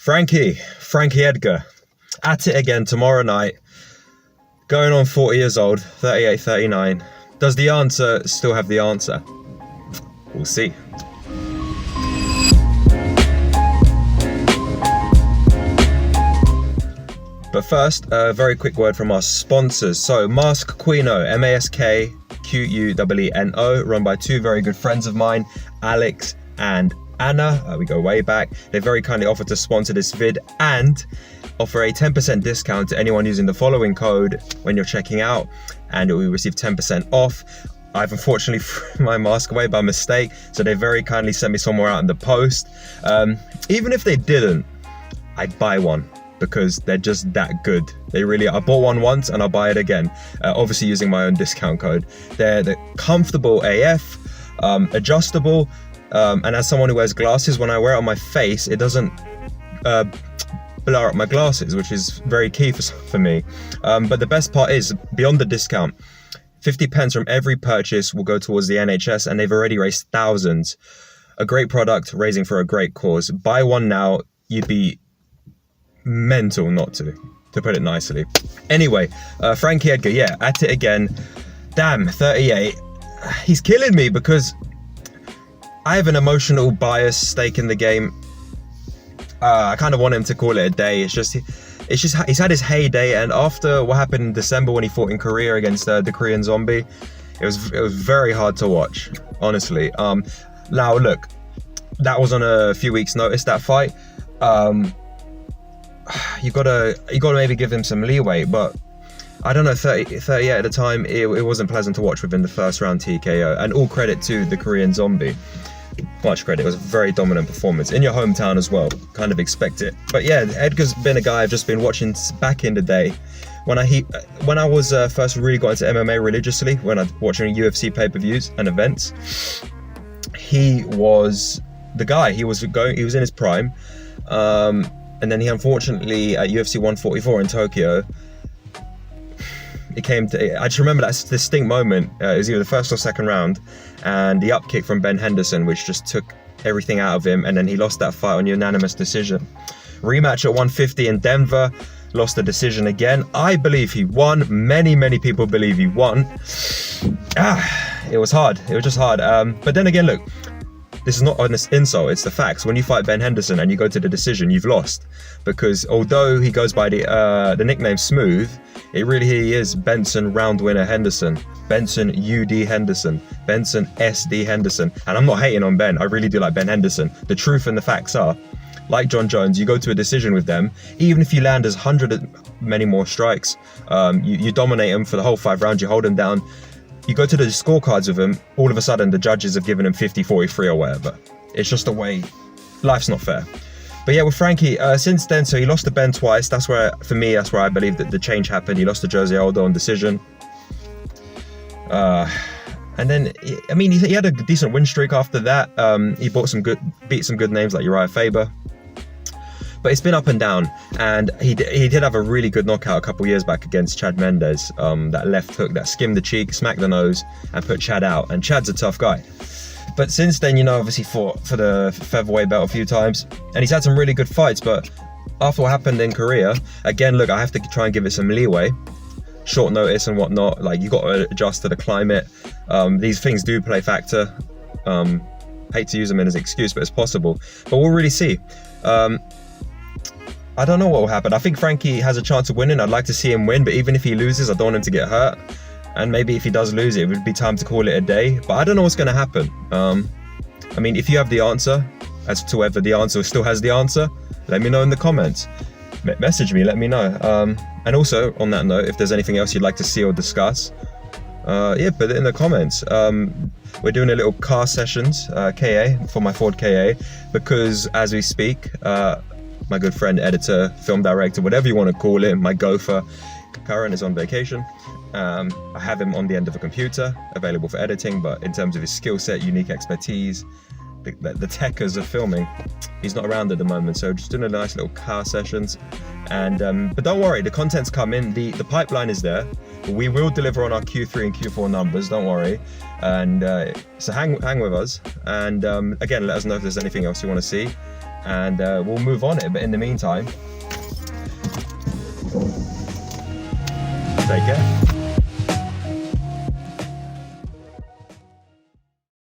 Frankie Edgar, at it again tomorrow night, going on 40 years old, 38, 39. Does the answer still have the answer? We'll see. But first, a very quick word from our sponsors. So, Mask Quino, MaskQueno, run by two very good friends of mine, Alex and Anna. We go way back. They very kindly offered to sponsor this vid and offer a 10% discount to anyone using the following code when you're checking out, and we receive 10% off. I've unfortunately threw my mask away by mistake, so they very kindly sent me somewhere out in the post. Even if they didn't, I'd buy one, because they're just that good. They really are. I bought one once and I'll buy it again, obviously using my own discount code. They're comfortable AF, adjustable, and as someone who wears glasses, when I wear it on my face, it doesn't blur up my glasses, which is very key for me. But the best part is, beyond the discount, 50 pence from every purchase will go towards the NHS, and they've already raised thousands. A great product, raising for a great cause. Buy one now, you'd be mental not to put it nicely. Anyway, Frankie Edgar, yeah, at it again. Damn, 38. He's killing me because I have an emotional bias stake in the game. I kind of want him to call it a day. It's just he's had his heyday, and after what happened in December when he fought in Korea against the Korean Zombie, it was very hard to watch, honestly. Now look, that was on a few weeks' notice, that fight. You gotta maybe give him some leeway, but I don't know, 38 at the time, it wasn't pleasant to watch within the first round TKO, and all credit to the Korean Zombie. Much credit. It was a very dominant performance in your hometown as well. Kind of expect it. But yeah, Edgar's been a guy I've just been watching back in the day. When I was first really got into MMA religiously, when I was watching UFC pay-per-views and events, he was the guy. He was in his prime, and then he unfortunately at UFC 144 in Tokyo, it came to, I just remember that distinct moment. It was either the first or second round, and the upkick from Ben Henderson, which just took everything out of him, and then he lost that fight on unanimous decision. Rematch at 150 in Denver, lost the decision again. I believe he won. Many people believe he won. It was hard. It was just hard. But then again, look, this is not an insult, it's the facts. When you fight Ben Henderson and you go to the decision, you've lost. Because although he goes by the nickname Smooth, it really is Benson Round Winner Henderson, Benson UD Henderson, Benson SD Henderson. And I'm not hating on Ben, I really do like Ben Henderson. The truth and the facts are, like John Jones, you go to a decision with them, even if you land as 100 many more strikes, you dominate them for the whole 5 rounds, you hold them down. You go to the scorecards with him, all of a sudden the judges have given him 50-43 or whatever. It's just the way, life's not fair. But yeah, with Frankie, since then, so he lost to Ben twice. That's where, for me, that's where I believe that the change happened. He lost to Jose Aldo on decision. And then, I mean, he had a decent win streak after that. He beat some good names like Uriah Faber. But it's been up and down, and he did have a really good knockout a couple years back against Chad Mendes. That left hook that skimmed the cheek, smacked the nose, and put Chad out. And Chad's a tough guy. But since then, you know, obviously fought for the featherweight belt a few times, and he's had some really good fights. But after what happened in Korea, again, look, I have to try and give it some leeway. Short notice and whatnot, like, you got to adjust to the climate. These things do play factor. Hate to use them as an excuse, but it's possible. But we'll really see. I don't know what will happen. I think Frankie has a chance of winning. I'd like to see him win, but even if he loses, I don't want him to get hurt. And maybe if he does lose it would be time to call it a day. But I don't know what's going to happen. I mean, if you have the answer, as to whether the answer still has the answer, let me know in the comments. Message me, let me know. And also, on that note, if there's anything else you'd like to see or discuss, yeah, put it in the comments. We're doing a little car sessions, KA, for my Ford KA, because as we speak, my good friend, editor, film director, whatever you want to call it, my gopher, Kuran, is on vacation. I have him on the end of a computer, available for editing, but in terms of his skill set, unique expertise, the techers of filming, he's not around at the moment. So just doing a nice little car sessions. And but don't worry, the content's coming, the pipeline is there. We will deliver on our Q3 and Q4 numbers, don't worry. And so hang with us. And again, let us know if there's anything else you want to see. and we'll move on it. But in the meantime, take care.